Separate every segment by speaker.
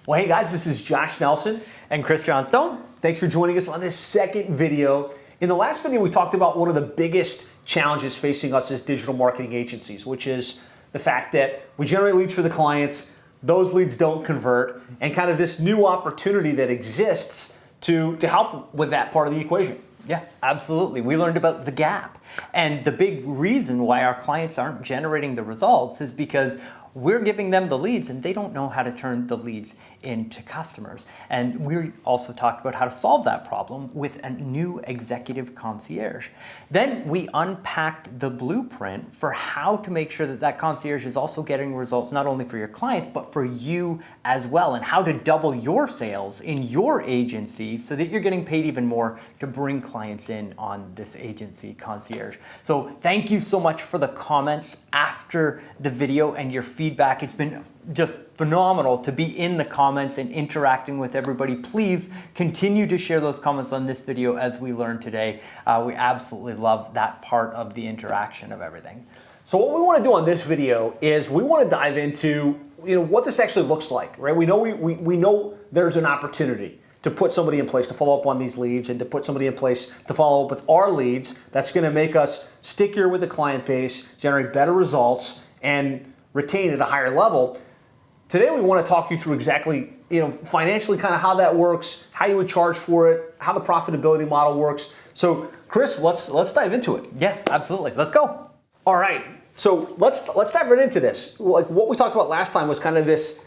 Speaker 1: Well, hey guys, this is Josh Nelson
Speaker 2: and Chris Johnstone.
Speaker 1: Thanks for joining us on this second video. In the last video, we talked about one of the biggest challenges facing us as digital marketing agencies, which is the fact that we generate leads for the clients, those leads don't convert, and kind of this new opportunity that exists to help with that part of the equation.
Speaker 2: Yeah, absolutely. We learned about the gap. And the big reason why our clients aren't generating the results is because we're giving them the leads and they don't know how to turn the leads into customers. And we also talked about how to solve that problem with a new executive concierge. Then we unpacked the blueprint for how to make sure that that concierge is also getting results not only for your clients, but for you as well, and how to double your sales in your agency so that you're getting paid even more to bring clients in on this agency concierge. So thank you so much for the comments after the video and your feedback. It's been just phenomenal to be in the comments and interacting with everybody. Please continue to share those comments on this video as we learned today. We absolutely love that part of the interaction of everything.
Speaker 1: So what we want to do on this video is we want to dive into what this actually looks like, right? We know there's an opportunity to put somebody in place to follow up on these leads and to put somebody in place to follow up with our leads. That's going to make us stickier with the client base, generate better results, and retain at a higher level. Today we want to talk you through exactly, financially kind of how that works, how you would charge for it, how the profitability model works. So Chris, let's dive into it.
Speaker 2: Yeah, absolutely. Let's go.
Speaker 1: All right. So let's dive right into this. Like what we talked about last time was kind of this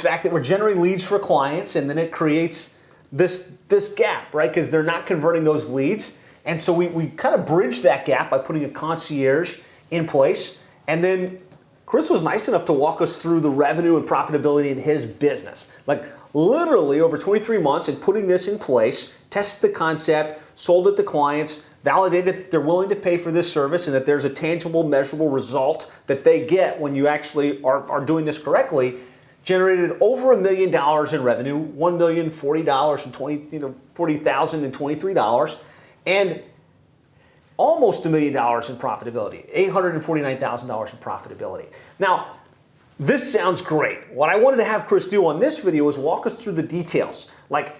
Speaker 1: fact that we're generating leads for clients, and then it creates this gap, right? Because they're not converting those leads. And so we kind of bridge that gap by putting a concierge in place. And then Chris was nice enough to walk us through the revenue and profitability in his business. Like literally over 23 months and putting this in place, tested the concept, sold it to clients, validated that they're willing to pay for this service and that there's a tangible, measurable result that they get when you actually are doing this correctly. Generated over $1 million in revenue, $40,023, and almost $1 million in profitability, $849,000 in profitability. Now, this sounds great. What I wanted to have Chris do on this video is walk us through the details, like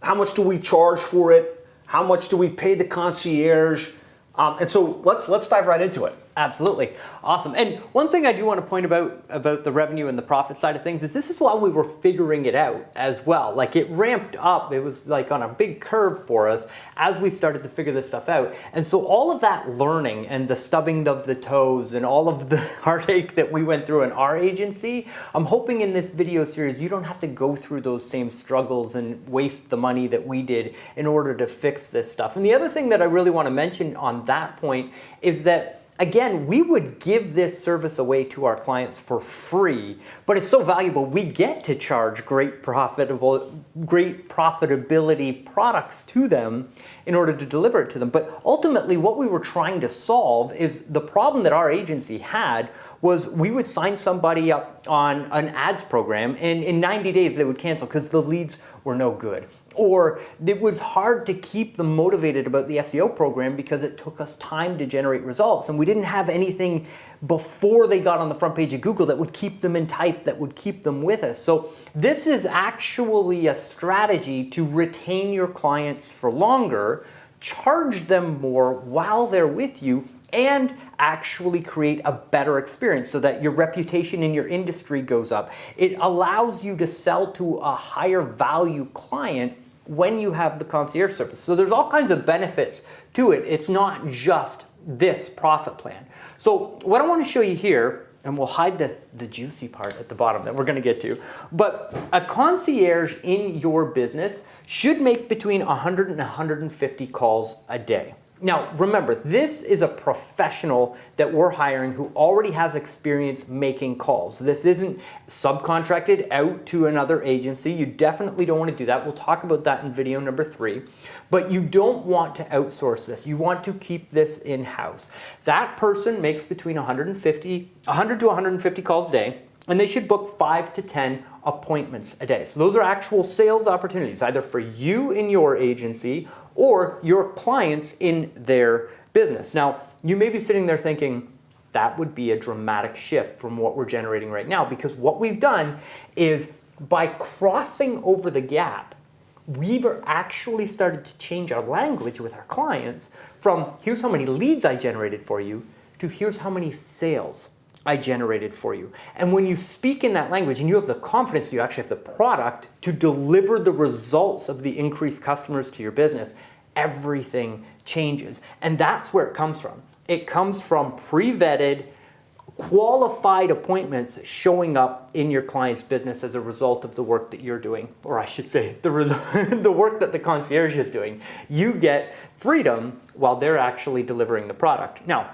Speaker 1: how much do we charge for it, how much do we pay the concierge, and so let's dive right into it.
Speaker 2: Absolutely. Awesome. And one thing I do want to point about the revenue and the profit side of things is this is while we were figuring it out as well. Like it ramped up. It was like on a big curve for us as we started to figure this stuff out. And so all of that learning and the stubbing of the toes and all of the heartache that we went through in our agency, I'm hoping in this video series you don't have to go through those same struggles and waste the money that we did in order to fix this stuff. And the other thing that I really want to mention on that point is that again, we would give this service away to our clients for free, but it's so valuable we get to charge great profitability products to them in order to deliver it to them. But ultimately what we were trying to solve is the problem that our agency had was we would sign somebody up on an ads program and in 90 days they would cancel because the leads were no good. Or it was hard to keep them motivated about the SEO program because it took us time to generate results and we didn't have anything before they got on the front page of Google that would keep them enticed, that would keep them with us. So this is actually a strategy to retain your clients for longer, charge them more while they're with you, and actually create a better experience so that your reputation in your industry goes up. It allows you to sell to a higher value client when you have the concierge service. So there's all kinds of benefits to it. It's not just this profit plan. So what I want to show you here, and we'll hide the juicy part at the bottom that we're going to get to, but a concierge in your business should make between 100 and 150 calls a day. Now, remember, this is a professional that we're hiring who already has experience making calls. This isn't subcontracted out to another agency. You definitely don't want to do that. We'll talk about that in video number 3. But you don't want to outsource this. You want to keep this in-house. That person makes between 100 to 150 calls a day, and they should book 5 to 10 appointments a day. So those are actual sales opportunities, either for you in your agency or your clients in their business. Now, you may be sitting there thinking, that would be a dramatic shift from what we're generating right now, because what we've done is By crossing over the gap, we've actually started to change our language with our clients from here's how many leads I generated for you to here's how many sales I generated for you. And when you speak in that language and you have the confidence, you actually have the product to deliver the results of the increased customers to your business, everything changes. And that's where it comes from. It comes from pre-vetted, qualified appointments showing up in your client's business as a result of the work that you're doing, or I should say the work that the concierge is doing. You get freedom while they're actually delivering the product. Now,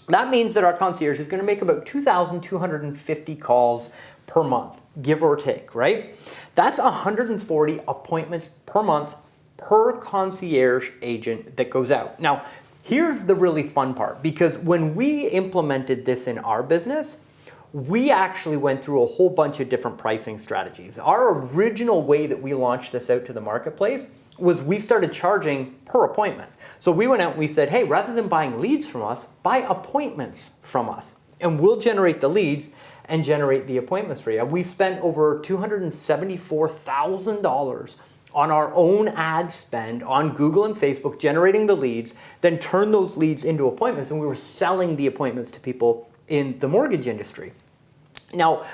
Speaker 2: that means that our concierge is going to make about 2,250 calls per month, give or take, right? That's 140 appointments per month per concierge agent that goes out. Now, here's the really fun part, because when we implemented this in our business, we actually went through a whole bunch of different pricing strategies. Our original way that we launched this out to the marketplace was we started charging per appointment. So we went out and we said, hey, rather than buying leads from us, buy appointments from us. And we'll generate the leads and generate the appointments for you. We spent over $274,000 on our own ad spend on Google and Facebook, generating the leads, then turn those leads into appointments, and we were selling the appointments to people in the mortgage industry. Now,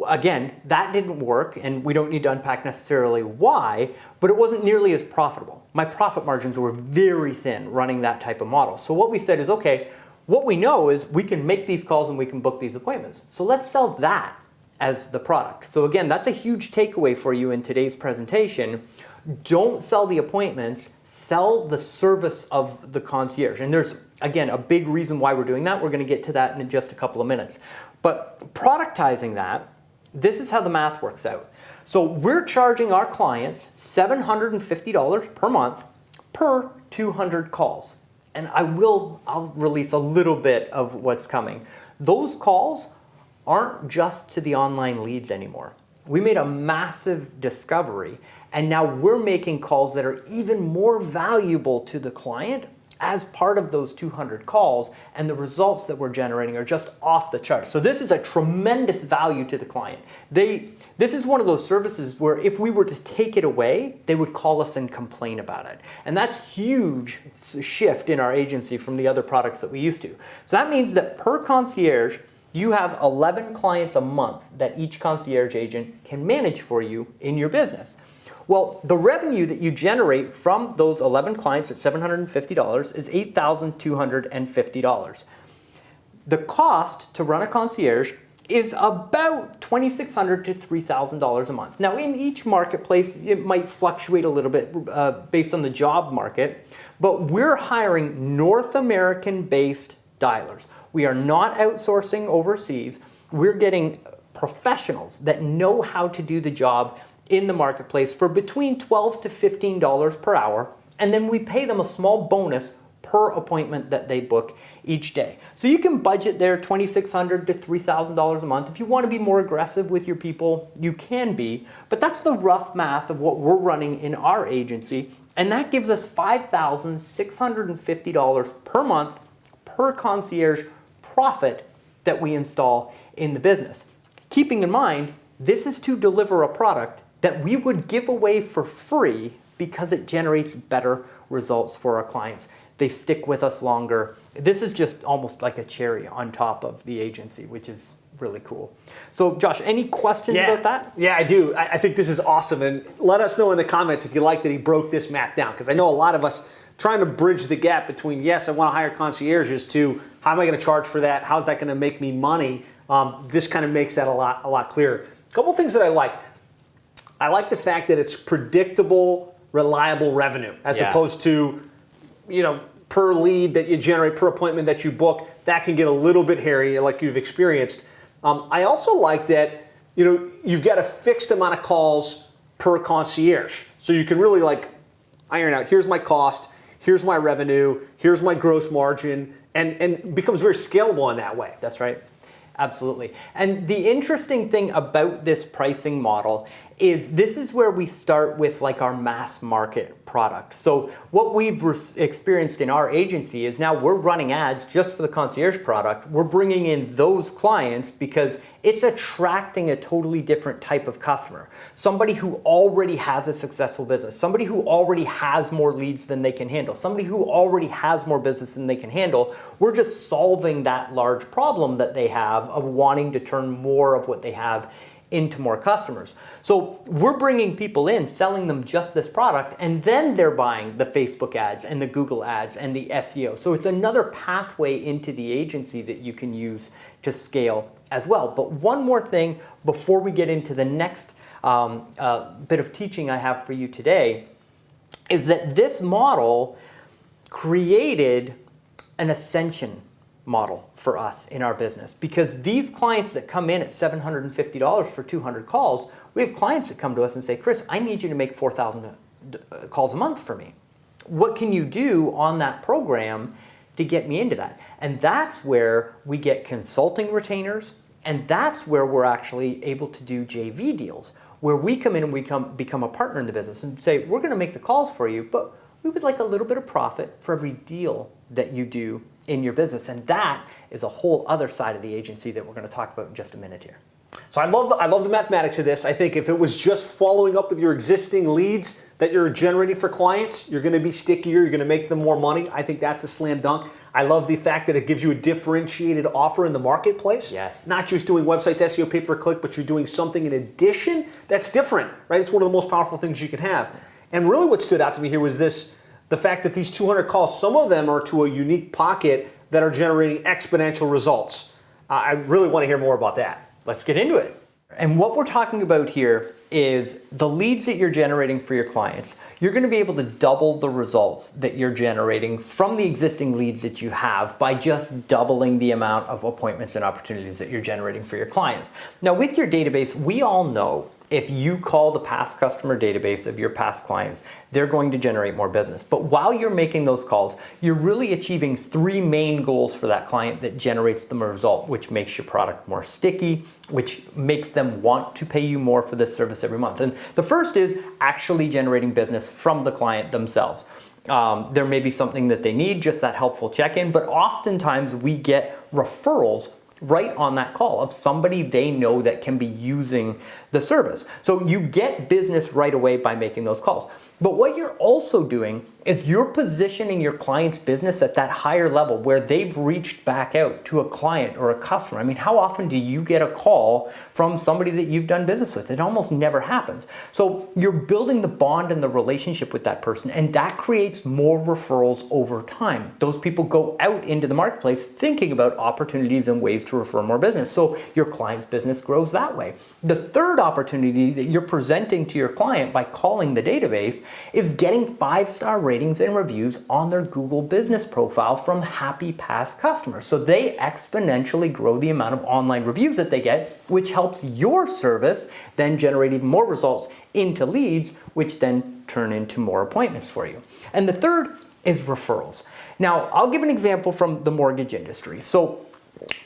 Speaker 2: again, that didn't work, and we don't need to unpack necessarily why, but it wasn't nearly as profitable. My profit margins were very thin running that type of model. So what we said is, okay, what we know is we can make these calls and we can book these appointments. So let's sell that as the product. So again, that's a huge takeaway for you in today's presentation. Don't sell the appointments, sell the service of the concierge. And there's, again, a big reason why we're doing that. We're going to get to that in just a couple of minutes. But productizing that, this is how the math works out. So we're charging our clients $750 per month per 200 calls. And I'll release a little bit of what's coming. Those calls aren't just to the online leads anymore. We made a massive discovery, and now we're making calls that are even more valuable to the client as part of those 200 calls, and the results that we're generating are just off the charts. So this is a tremendous value to the client. This is one of those services where if we were to take it away, they would call us and complain about it. And that's huge shift in our agency from the other products that we used to. So that means that per concierge, you have 11 clients a month that each concierge agent can manage for you in your business. Well, the revenue that you generate from those 11 clients at $750 is $8,250. The cost to run a concierge is about $2,600 to $3,000 a month. Now, in each marketplace, it might fluctuate a little bit based on the job market, but we're hiring North American-based dialers. We are not outsourcing overseas. We're getting professionals that know how to do the job in the marketplace for between $12 to $15 per hour, and then we pay them a small bonus per appointment that they book each day. So you can budget there $2,600 to $3,000 a month. If you want to be more aggressive with your people, you can be, but that's the rough math of what we're running in our agency, and that gives us $5,650 per month per concierge profit that we install in the business. Keeping in mind, this is to deliver a product that we would give away for free because it generates better results for our clients. They stick with us longer. This is just almost like a cherry on top of the agency, which is really cool. So Josh, any questions about that?
Speaker 1: Yeah, I do. I think this is awesome. And let us know in the comments if you like that he broke this math down, because I know a lot of us trying to bridge the gap between, yes, I want to hire concierges, to how am I going to charge for that? How's that going to make me money? This kind of makes that a lot clearer. A couple things that I like. I like the fact that it's predictable, reliable revenue, as opposed to, per lead that you generate, per appointment that you book. That can get a little bit hairy, like you've experienced. I also like that, you've got a fixed amount of calls per concierge. So you can really iron out, here's my cost, here's my revenue, here's my gross margin, and becomes very scalable in that way.
Speaker 2: That's right. Absolutely. And the interesting thing about this pricing model is this is where we start with like our mass market product. So what we've experienced in our agency is now we're running ads just for the concierge product. We're bringing in those clients because it's attracting a totally different type of customer. Somebody who already has a successful business, somebody who already has more leads than they can handle, somebody who already has more business than they can handle. We're just solving that large problem that they have of wanting to turn more of what they have into more customers. So we're bringing people in, selling them just this product, and then they're buying the Facebook ads and the Google ads and the SEO. So it's another pathway into the agency that you can use to scale as well. But one more thing before we get into the next bit of teaching I have for you today is that this model created an ascension model for us in our business, because these clients that come in at $750 for 200 calls, we have clients that come to us and say, Chris, I need you to make 4,000 calls a month for me. What can you do on that program to get me into that? And that's where we get consulting retainers, and that's where we're actually able to do JV deals, where we come in and we become a partner in the business and say, we're going to make the calls for you, but we would like a little bit of profit for every deal that you do in your business. And that is a whole other side of the agency that we're going to talk about in just a minute here.
Speaker 1: So I love the mathematics of this. I think if it was just following up with your existing leads that you're generating for clients, you're going to be stickier, you're going to make them more money. I think that's a slam dunk. I love the fact that it gives you a differentiated offer in the marketplace.
Speaker 2: Yes.
Speaker 1: Not just doing websites, SEO, pay-per-click, but you're doing something in addition that's different, right? It's one of the most powerful things you can have. And really what stood out to me here was the fact that these 200 calls, some of them are to a unique pocket that are generating exponential results. I really want to hear more about that.
Speaker 2: Let's get into it. And what we're talking about here is the leads that you're generating for your clients. You're going to be able to double the results that you're generating from the existing leads that you have by just doubling the amount of appointments and opportunities that you're generating for your clients. Now, with your database, we all know if you call the past customer database of your past clients, they're going to generate more business. But while you're making those calls, you're really achieving three main goals for that client that generates them a result, which makes your product more sticky, which makes them want to pay you more for this service every month. And the first is actually generating business from the client themselves. There may be something that they need, just that helpful check-in, but oftentimes we get referrals right on that call of somebody they know that can be using the service. So you get business right away by making those calls. But what you're also doing is you're positioning your client's business at that higher level where they've reached back out to a client or a customer. I mean, how often do you get a call from somebody that you've done business with? It almost never happens. So you're building the bond and the relationship with that person, and that creates more referrals over time. Those people go out into the marketplace thinking about opportunities and ways to refer more business. So your client's business grows that way. The third opportunity that you're presenting to your client by calling the database is getting 5-star ratings and reviews on their Google business profile from happy past customers. So they exponentially grow the amount of online reviews that they get, which helps your service then generate even more results into leads, which then turn into more appointments for you. And the third is referrals. Now, I'll give an example from the mortgage industry. So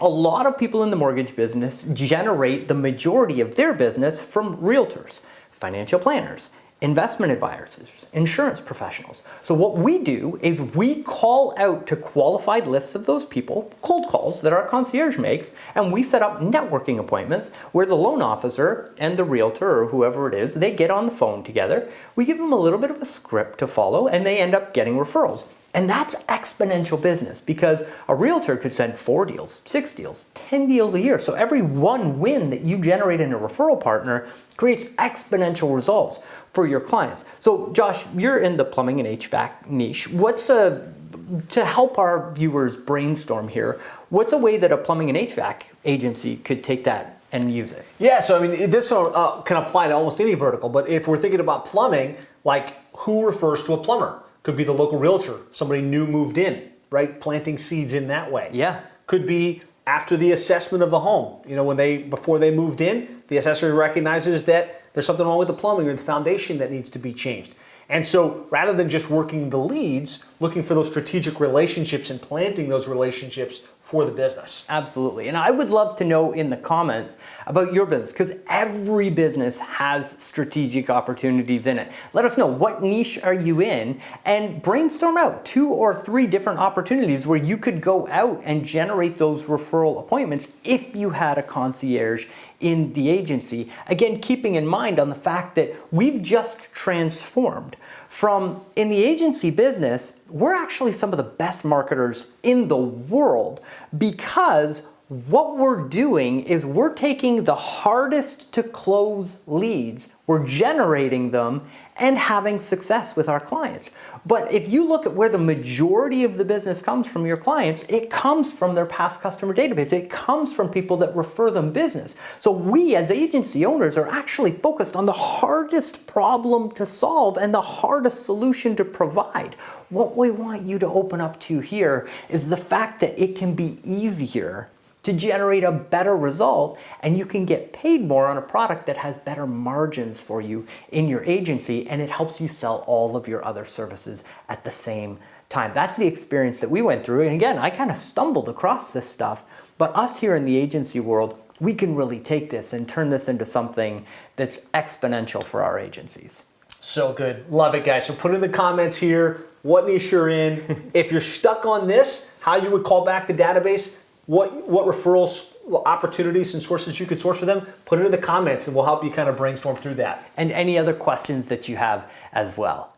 Speaker 2: a lot of people in the mortgage business generate the majority of their business from realtors, financial planners, investment advisors, insurance professionals. So what we do is we call out to qualified lists of those people, cold calls that our concierge makes, and we set up networking appointments where the loan officer and the realtor or whoever it is, they get on the phone together. We give them a little bit of a script to follow, and they end up getting referrals. And that's exponential business because a realtor could send 4 deals, 6 deals, 10 deals a year. So every one win that you generate in a referral partner creates exponential results for your clients. So Josh, you're in the plumbing and HVAC niche. To help our viewers brainstorm here, what's a way that a plumbing and HVAC agency could take that and use it?
Speaker 1: Yeah, so I mean, this can apply to almost any vertical, but if we're thinking about plumbing, like who refers to a plumber? Could be the local realtor, somebody new moved in, right? Planting seeds in that way.
Speaker 2: Yeah.
Speaker 1: Could be after the assessment of the home. You know, before they moved in, the assessor recognizes that there's something wrong with the plumbing or the foundation that needs to be changed. And so rather than just working the leads, looking for those strategic relationships and planting those relationships for the business.
Speaker 2: Absolutely. And I would love to know in the comments about your business, because every business has strategic opportunities in it. Let us know, what niche are you in, and brainstorm out 2 or 3 different opportunities where you could go out and generate those referral appointments if you had a concierge in the agency. Again, keeping in mind on the fact that we've just transformed from, in the agency business, we're actually some of the best marketers in the world, because what we're doing is we're taking the hardest to close leads, we're generating them and having success with our clients. But if you look at where the majority of the business comes from your clients, it comes from their past customer database. It comes from people that refer them business. So we as agency owners are actually focused on the hardest problem to solve and the hardest solution to provide. What we want you to open up to here is the fact that it can be easier to generate a better result, and you can get paid more on a product that has better margins for you in your agency, and it helps you sell all of your other services at the same time. That's the experience that we went through. And again, I kind of stumbled across this stuff, but us here in the agency world, we can really take this and turn this into something that's exponential for our agencies.
Speaker 1: So good. Love it, guys. So put in the comments here what niche you're in. If you're stuck on this, how you would call back the database, what referrals, opportunities and sources you could source for them, put it in the comments and we'll help you kind of brainstorm through that.
Speaker 2: And any other questions that you have as well.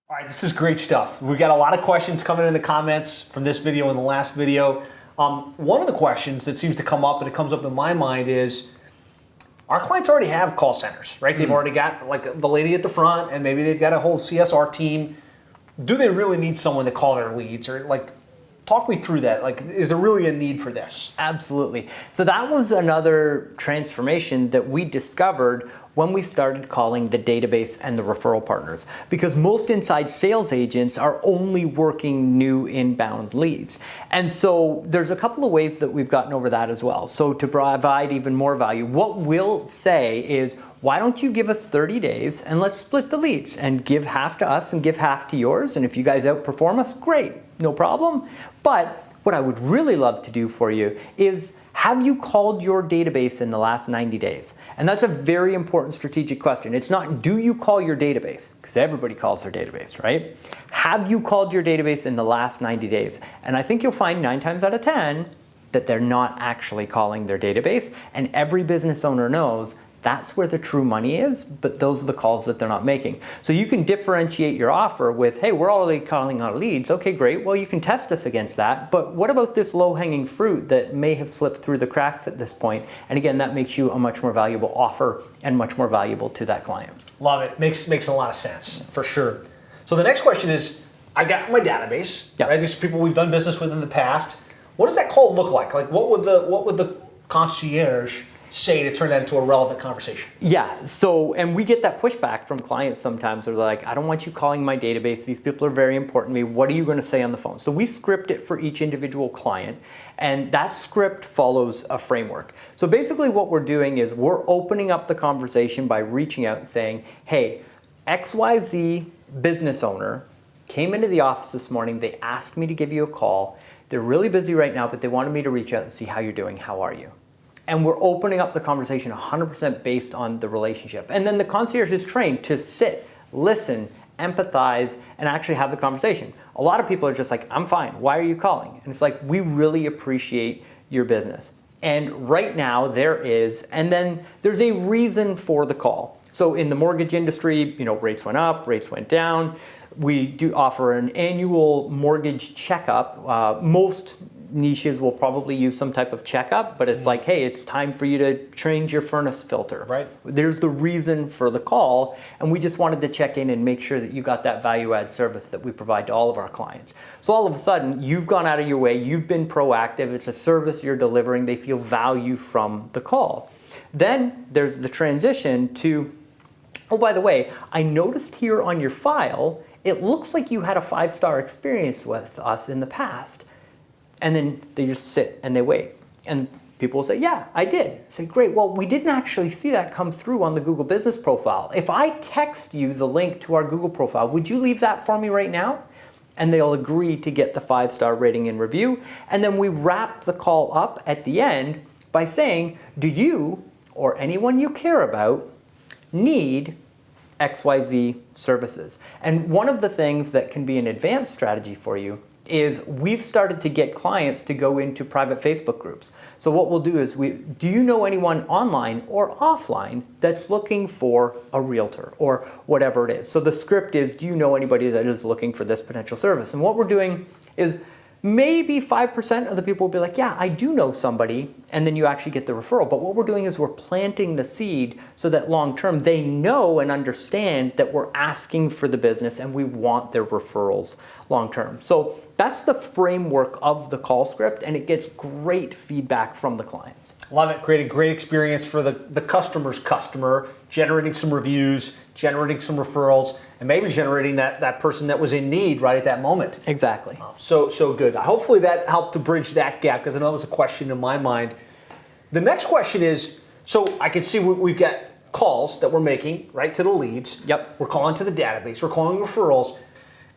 Speaker 1: All right, this is great stuff. We've got a lot of questions coming in the comments from this video and the last video. One of the questions that seems to come up, and it comes up in my mind, is our clients already have call centers, right? They've already got like the lady at the front, and maybe they've got a whole CSR team. Do they really need someone to call their leads? Or like, talk me through that. Like, is there really a need for this?
Speaker 2: Absolutely. So that was another transformation that we discovered when we started calling the database and the referral partners, because most inside sales agents are only working new inbound leads. And so there's a couple of ways that we've gotten over that as well. So to provide even more value, what we'll say is, why don't you give us 30 days and let's split the leads and give half to us and give half to yours. And if you guys outperform us, great, no problem. But what I would really love to do for you is, have you called your database in the last 90 days? And that's a very important strategic question. It's not, do you call your database? Because everybody calls their database, right? Have you called your database in the last 90 days? And I think you'll find 9 times out of 10 that they're not actually calling their database. And every business owner knows that's where the true money is, but those are the calls that they're not making. So you can differentiate your offer with, hey, we're already calling our leads. Okay, great. Well, you can test us against that. But what about this low-hanging fruit that may have slipped through the cracks at this point? And again, that makes you a much more valuable offer and much more valuable to that client.
Speaker 1: Love it. Makes a lot of sense, for sure. So the next question is, I got my database, right? These are people we've done business with in the past. What does that call look like? Like, what would the concierge say to turn that into a relevant conversation?
Speaker 2: Yeah, so, and we get that pushback from clients sometimes. They're like, I don't want you calling my database. These people are very important to me. What are you going to say on the phone? So we script it for each individual client, and that script follows a framework. So basically what we're doing is we're opening up the conversation by reaching out and saying, hey, XYZ business owner came into the office this morning. They asked me to give you a call. They're really busy right now, but they wanted me to reach out and see how you're doing. How are you? And we're opening up the conversation 100% based on the relationship. And then the concierge is trained to sit, listen, empathize, and actually have the conversation. A lot of people are just like, I'm fine. Why are you calling? And it's like, we really appreciate your business. And right now there is, and then there's a reason for the call. So in the mortgage industry, rates went up, rates went down. We do offer an annual mortgage checkup. Most niches will probably use some type of checkup, but it's like, hey, it's time for you to change your furnace filter.
Speaker 1: Right.
Speaker 2: There's the reason for the call, and we just wanted to check in and make sure that you got that value-add service that we provide to all of our clients. So all of a sudden, you've gone out of your way, you've been proactive, it's a service you're delivering, they feel value from the call. Then there's the transition to, oh, by the way, I noticed here on your file, it looks like you had a 5-star experience with us in the past. And then they just sit and they wait. And People will say, yeah, I did. I say, great, well, we didn't actually see that come through on the Google Business Profile. If I text you the link to our Google profile, would you leave that for me right now? And they'll agree to get the 5-star rating and review. And then we wrap the call up at the end by saying, do you or anyone you care about need XYZ services? And one of the things that can be an advanced strategy for you is we've started to get clients to go into private Facebook groups. So what we'll do is, do you know anyone online or offline that's looking for a realtor or whatever it is? So the script is, do you know anybody that is looking for this potential service? And what we're doing is maybe 5% of the people will be like, yeah, I do know somebody, and then you actually get the referral. But what we're doing is we're planting the seed so that long term they know and understand that we're asking for the business and we want their referrals long term. So that's the framework of the call script, and it gets great feedback from the clients.
Speaker 1: Love it. Create a great experience for the customer's customer, generating some reviews, generating some referrals, and maybe generating that person that was in need right at that moment.
Speaker 2: Exactly.
Speaker 1: So good. Hopefully that helped to bridge that gap, because I know it was a question in my mind. The next question is, so I can see we've got calls that we're making, right, to the leads.
Speaker 2: Yep.
Speaker 1: We're calling to the database. We're calling referrals.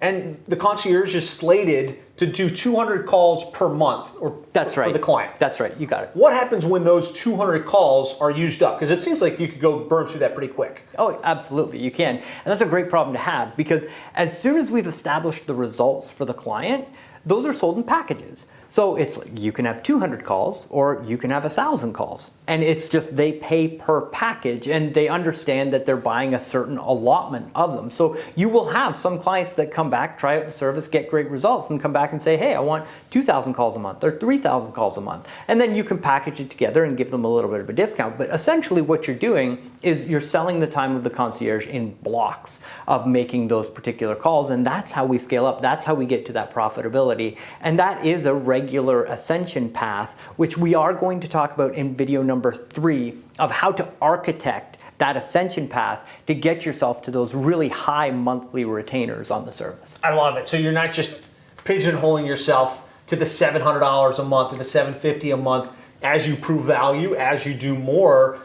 Speaker 1: And the concierge is slated to do 200 calls per month
Speaker 2: That's right.
Speaker 1: for the client.
Speaker 2: That's right. You got it.
Speaker 1: What happens when those 200 calls are used up? Because it seems like you could go burn through that pretty quick.
Speaker 2: Oh, absolutely. You can. And that's a great problem to have, because as soon as we've established the results for the client, those are sold in packages. So it's like you can have 200 calls or you can have 1,000 calls. And it's just they pay per package, and they understand that they're buying a certain allotment of them. So you will have some clients that come back, try out the service, get great results, and come back and say, hey, I want 2,000 calls a month or 3,000 calls a month. And then you can package it together and give them a little bit of a discount. But essentially what you're doing is you're selling the time of the concierge in blocks of making those particular calls. And that's how we scale up. That's how we get to that profitability. And that is a regular ascension path, which we are going to talk about in video number 3 of how to architect that ascension path to get yourself to those really high monthly retainers on the service.
Speaker 1: I love it. So you're not just pigeonholing yourself to the $700 a month and the $750 a month. As you prove value, as you do more,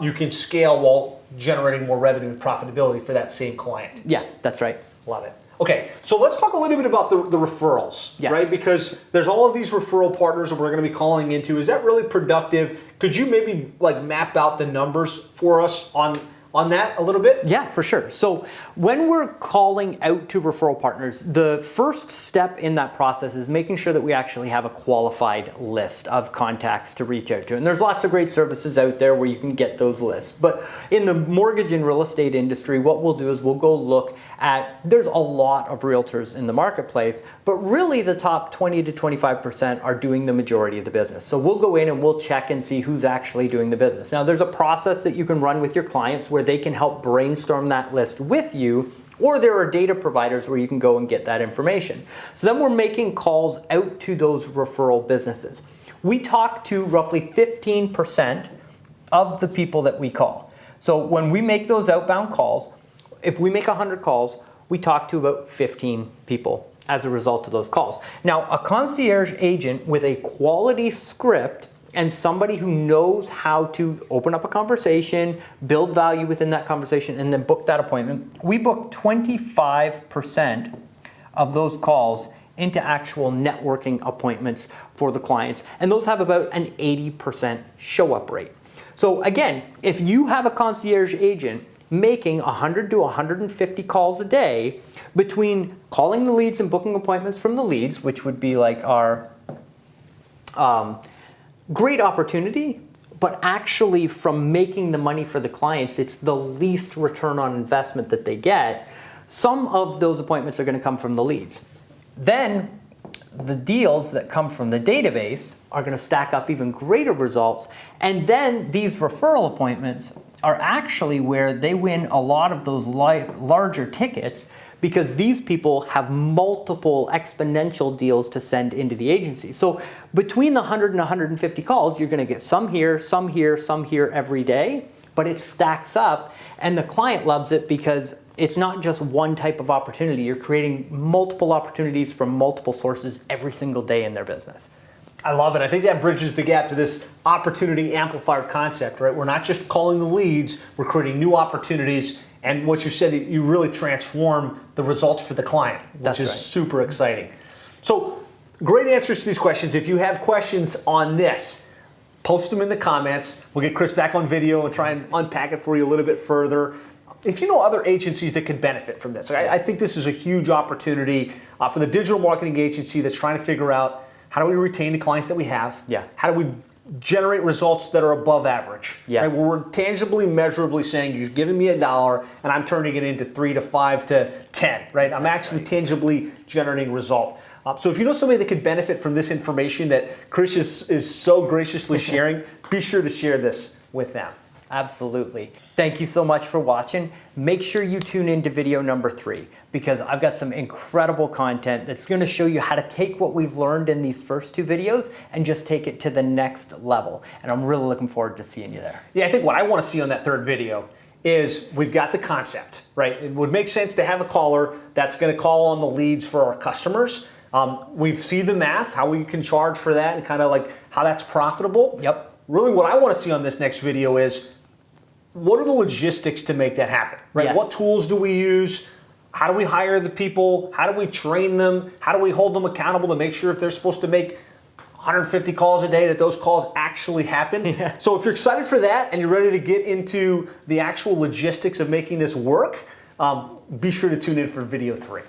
Speaker 1: you can scale while generating more revenue and profitability for that same client.
Speaker 2: Yeah, that's right.
Speaker 1: Love it. Okay, so let's talk a little bit about the referrals,
Speaker 2: yes.
Speaker 1: Right? Because there's all of these referral partners that we're going to be calling into. Is that really productive? Could you maybe like map out the numbers for us on that a little bit?
Speaker 2: Yeah, for sure. So when we're calling out to referral partners, the first step in that process is making sure that we actually have a qualified list of contacts to reach out to. And there's lots of great services out there where you can get those lists. But in the mortgage and real estate industry, what we'll do is we'll go look at, there's a lot of realtors in the marketplace, but really the top 20 to 25% are doing the majority of the business. So we'll go in and we'll check and see who's actually doing the business. Now there's a process that you can run with your clients where they can help brainstorm that list with you, or there are data providers where you can go and get that information. So then we're making calls out to those referral businesses. We talk to roughly 15% of the people that we call. So when we make those outbound calls, if we make 100 calls, we talk to about 15 people as a result of those calls. Now, a concierge agent with a quality script and somebody who knows how to open up a conversation, build value within that conversation, and then book that appointment, we book 25% of those calls into actual networking appointments for the clients. And those have about an 80% show-up rate. So again, if you have a concierge agent making 100 to 150 calls a day between calling the leads and booking appointments from the leads, which would be like our great opportunity, but actually from making the money for the clients, it's the least return on investment that they get. Some of those appointments are going to come from the leads. Then the deals that come from the database are going to stack up even greater results. And then these referral appointments are actually where they win a lot of those larger tickets, because these people have multiple exponential deals to send into the agency. So between the 100 and 150 calls, you're going to get some here, some here, some here every day, but it stacks up, and the client loves it because it's not just one type of opportunity. You're creating multiple opportunities from multiple sources every single day in their business.
Speaker 1: I love it. I think that bridges the gap to this opportunity amplifier concept, right? We're not just calling the leads, we're creating new opportunities. And what you said, you really transform the results for the client, which is super exciting. So great answers to these questions. If you have questions on this, post them in the comments. We'll get Chris back on video and try and unpack it for you a little bit further. If you know other agencies that could benefit from this, I think this is a huge opportunity for the digital marketing agency that's trying to figure out how do we retain the clients that we have?
Speaker 2: Yeah.
Speaker 1: How do we generate results that are above average?
Speaker 2: Yes.
Speaker 1: Right? Where we're tangibly, measurably saying you're giving me $1 and I'm turning it into 3 to 5 to 10. Right? I'm actually tangibly generating result. So if you know somebody that could benefit from this information that Chris is so graciously sharing, be sure to share this with them.
Speaker 2: Absolutely. Thank you so much for watching. Make sure you tune into video number 3 because I've got some incredible content that's going to show you how to take what we've learned in these first 2 videos and just take it to the next level. And I'm really looking forward to seeing you there.
Speaker 1: Yeah, I think what I want to see on that 3rd video is we've got the concept, right? It would make sense to have a caller that's going to call on the leads for our customers. We've seen the math, how we can charge for that and kind of like how that's profitable.
Speaker 2: Yep.
Speaker 1: Really what I want to see on this next video is what are the logistics to make that happen, right?
Speaker 2: Yes.
Speaker 1: What tools do we use? How do we hire the people? How do we train them? How do we hold them accountable to make sure if they're supposed to make 150 calls a day that those calls actually happen?
Speaker 2: Yeah.
Speaker 1: So if you're excited for that and you're ready to get into the actual logistics of making this work, be sure to tune in for video 3.